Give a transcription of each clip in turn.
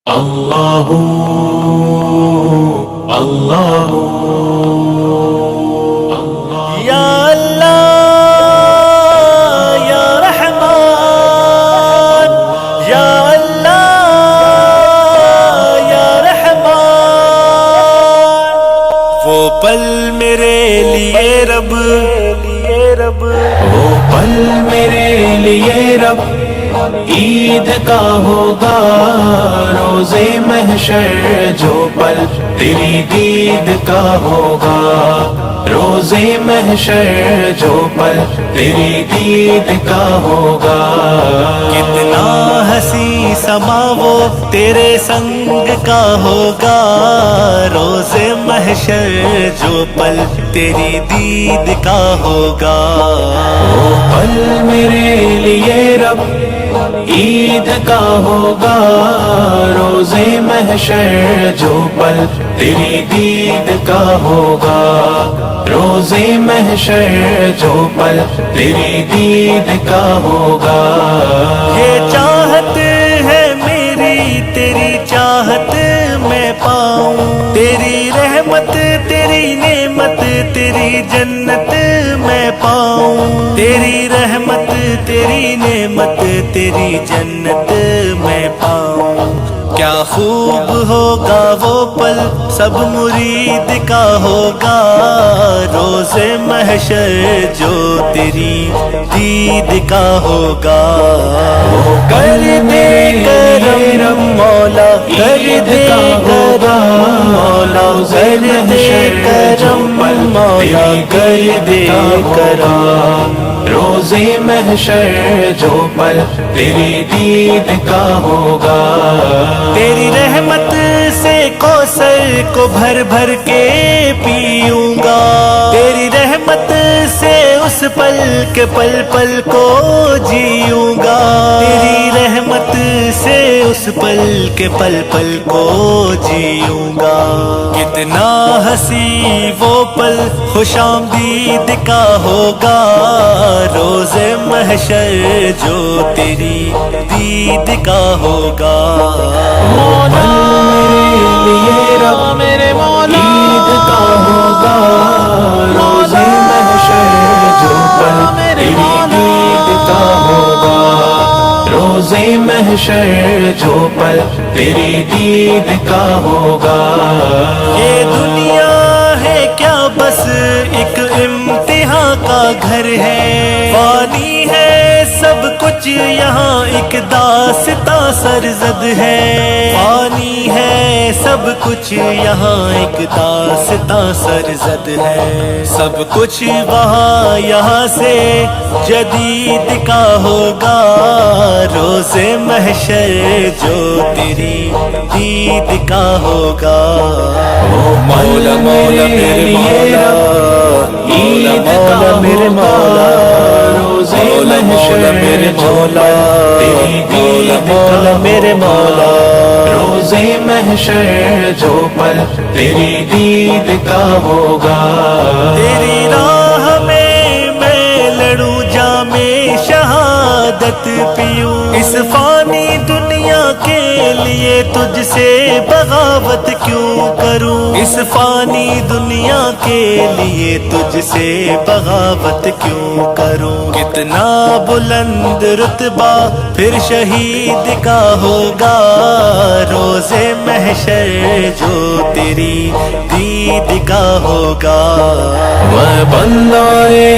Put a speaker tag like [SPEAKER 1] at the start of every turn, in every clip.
[SPEAKER 1] اللہ اللہ
[SPEAKER 2] یا اللہ یا رحمان یا اللہ یا رحمان، وہ پل میرے لیے رب
[SPEAKER 1] وہ پل میرے لیے رب عید کا ہوگا، روز محشر جو پل تیری دید کا ہوگا، روز محشر جو پل تیری دید کا ہوگا۔
[SPEAKER 2] کتنا ہنسی سما وہ تیرے سنگ کا ہوگا، روز محشر جو پل تیری دید کا ہوگا۔
[SPEAKER 1] وہ پل میرے لیے رب عید کا ہوگا، روز محشر جو پل تیری دید کا ہوگا، روز محشر جو پل تیری دید کا ہوگا۔
[SPEAKER 2] یہ چاہت ہے میری تیری چاہت میں پاؤں، تیری رحمت تیری نعمت تیری جنت میں پاؤں، تیری رحمت تیری نعمت تیری جنت میں پاؤں۔ کیا خوب ہوگا وہ پل سب مرید کا ہوگا، روز محشر جو تیری دید کا ہوگا۔ کر دے کرم مولا کر دے کرم مولا کر دے کرم مولا کر دے کرم۔
[SPEAKER 1] روز محشر جو پل تیری دید کا ہوگا،
[SPEAKER 2] تیری رحمت سے کوثر کو بھر بھر کے پیوں گا، تیری رحمت سے اس پل کے پل پل کو جیوں گا، تیری رحمت سے اس پل کے پل پل کو جیوں گا۔ کتنا ہنسی وہ پل خوش آمدید کا ہوگا، روز محشر جو تیری دید کا ہوگا۔
[SPEAKER 1] مولا میرے لیے رب میرے مولا عید کا ہوگا، روز محشر جو پل تیری دید کا ہوگا، روز محشر جو پل تیری دید کا ہوگا۔
[SPEAKER 2] یہ دنیا ہے کیا بس ایک امتحان کا گھر ہے، فانی ہے سب کچھ یہاں ایک داستاں سرزد ہے، فانی ہے سب کچھ یہاں ایک داستاں سرزد ہے، سب کچھ وہاں یہاں سے جدید کا ہوگا، روز محشر جو تیری دید کا ہوگا۔
[SPEAKER 1] مولا مولا میرے مولا عید کا میرے مولا، روز محشر میرے مولا تیری دید کا
[SPEAKER 2] میرے مولا،
[SPEAKER 1] روز محشر جو پل تیری دید کا ہوگا۔
[SPEAKER 2] تیری راہ میں لڑوں جام شہادت پیوں، اس فانی دنیا کے لیے تجھ سے بغاوت کیوں کروں، اس فانی دنیا کے لیے تجھ سے بغاوت کیوں کروں۔ کتنا بلند رتبہ پھر شہید کا ہوگا، روز محشر جو تیری دید کا ہوگا۔
[SPEAKER 1] میں بندہ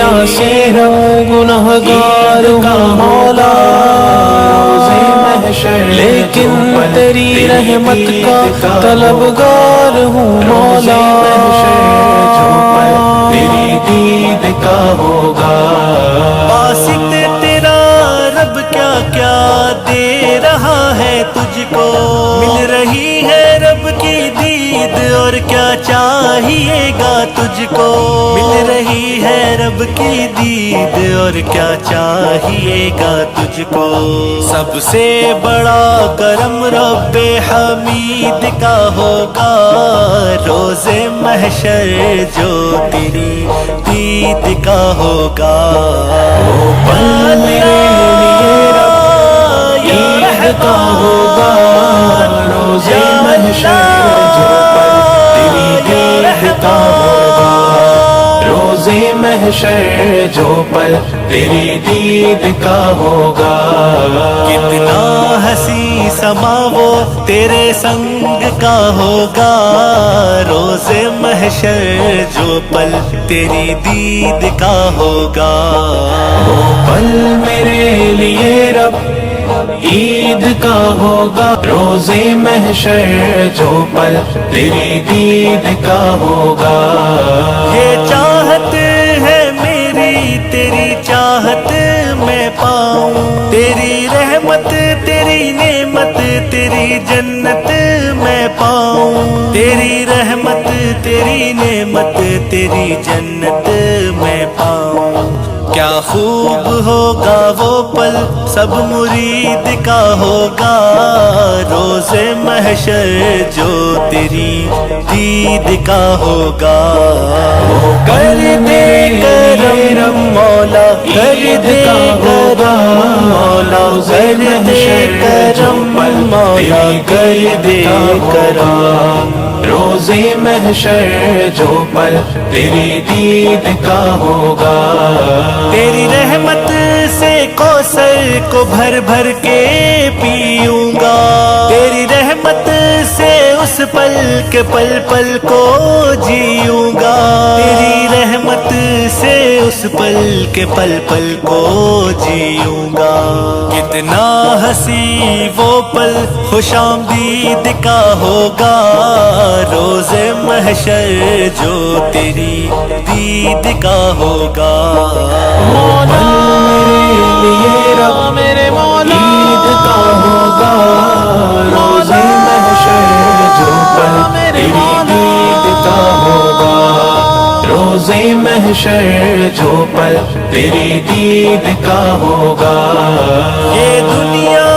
[SPEAKER 1] عاصی ہوں گنہگار ہوں مولا، روز محشر
[SPEAKER 2] لیکن
[SPEAKER 1] تیری رحمت کا طلبگار ہوں مولا، جو پل تیری دید کا ہوگا۔
[SPEAKER 2] واسط تیرا رب کیا کیا دے رہا ہے تجھ کو، مل رہی ہے رب کی دید اور کیا چاہیے گا تجھ کو، مل رہی ہے رب کی دید اور کیا چاہیے گا تجھ کو۔ سب سے بڑا کرم رب حمید کا ہوگا، روز محشر جو تیری دید کا ہوگا۔
[SPEAKER 1] پل میرے لیے رب عید کا ہوگا، روز محشر جو پل تیری دید کا ہوگا.
[SPEAKER 2] کتنا ہنسی سما وہ تیرے سنگ کا ہوگا. روز محشر جو پل تیری دید کا ہوگا.
[SPEAKER 1] وہ پل میرے لیے رب عید کا ہوگا. روز محشر جو پل تیری دید کا ہوگا.
[SPEAKER 2] یہ چاہت ہے میری تیری چاہت میں پاؤں. تیری رحمت تیری نعمت تیری جنت میں پاؤں. تیری رحمت تیری نعمت تیری جنت میں پاؤں. کیا خوب ہوگا وہ پل سب مرید کا ہوگا. روز محشر جو تیری دید کا ہوگا. کر دے کرم مولا کر دے کرم مولا کر دے کرم مولا کر دے کرم.
[SPEAKER 1] روز محشر جو پل تیری دید کا ہوگا.
[SPEAKER 2] تیری رحمت سے کوثر کو بھر بھر کے پیوں گا. تیری رحمت سے اس پل کے پل پل کو جیوں گا. تیری رحمت سے اس پل کے پل پل کو جیوں گا. کتنا ہنسی وہ پل خوش آمدید کا ہوگا. روز محشر جو تیری دید کا ہوگا.
[SPEAKER 1] مولا میرے لیے رب میرے مولا عید کا ہوگا. روز محشر جو پل تیری دید کا ہوگا. روز محشر جو پل تیری دید کا ہوگا.
[SPEAKER 2] یہ دنیا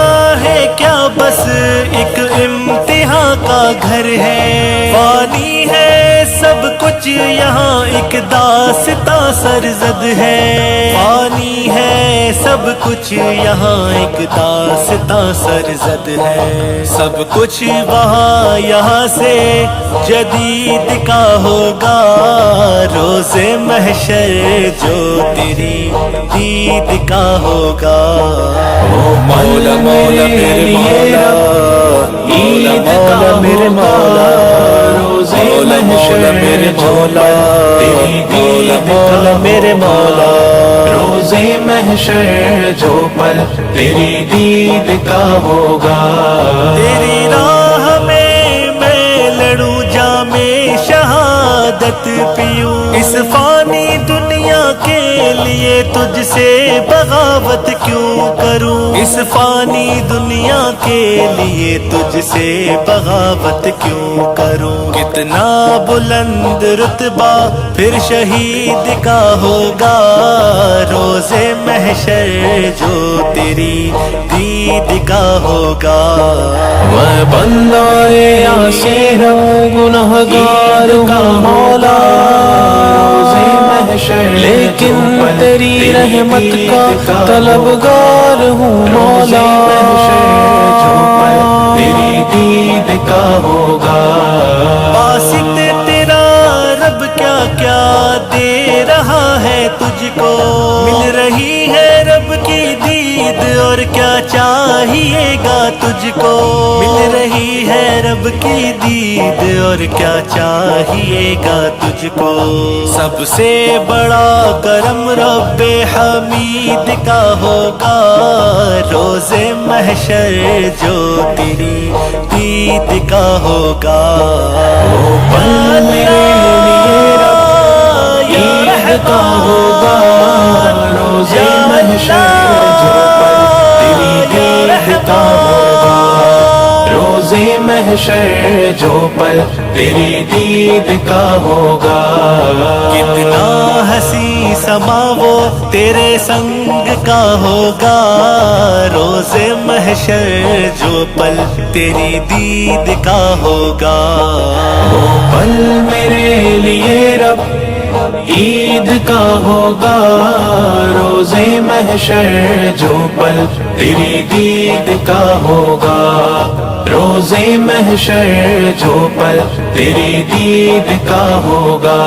[SPEAKER 2] ہے کیا بس ایک امتحان کا گھر ہے. فانی ہے سب کچھ یہاں ایک داستاں سرزد ہے. فانی ہے سب کچھ یہاں ایک داستاں سرزد ہے. سب کچھ وہاں یہاں سے جدید کا ہوگا. روز محشر جو تیری دید کا ہوگا.
[SPEAKER 1] مولا مولا میرے مولا عید کا میرے مولا. روز محشر میرے مولا تیری دید کا
[SPEAKER 2] میرے مولا.
[SPEAKER 1] روز محشر جو پل تیری دید کا ہوگا.
[SPEAKER 2] تیری راہ میں لڑوں جام شہادت پیوں. اس فانی دنیا کے لیے تجھ سے بغاوت کیوں کروں. اس فانی دنیا کے لیے تجھ سے بغاوت کیوں کروں. کتنا بلند رتبہ پھر شہید کا ہوگا. روز محشر جو تیری دید کا ہوگا.
[SPEAKER 1] میں بندائے آسیر ہوں گنہگار کا مولا. روز محشر
[SPEAKER 2] لیکن
[SPEAKER 1] تیری رحمت کا طلبگار ہوں مولا. تیری دید کا ہوگا.
[SPEAKER 2] باسط تیرا رب کیا کیا دے رہا ہے تجھ کو. مل رہی ہے رب کی دید اور کیا چاہیے گا تجھ کو. مل رہی ہے رب کی دید اور کیا چاہیے گا تجھ کو. سب سے بڑا کرم رب حمید کا ہوگا. روز محشر جو تیری دید کا ہوگا.
[SPEAKER 1] پل میرے لیے رب عید کا ہوگا. روز محشر جو پل تیری دید کا ہوگا. روز محشر جو پل تیری دید کا ہوگا.
[SPEAKER 2] کتنا ہنسی سما وہ تیرے سنگ کا ہوگا. روز محشر جو پل تیری دید کا ہوگا.
[SPEAKER 1] وہ پل میرے لیے رب عید کا ہوگا. روز محشر جو پل تیری دید کا ہوگا. روز محشر جو پل تیری دید کا ہوگا.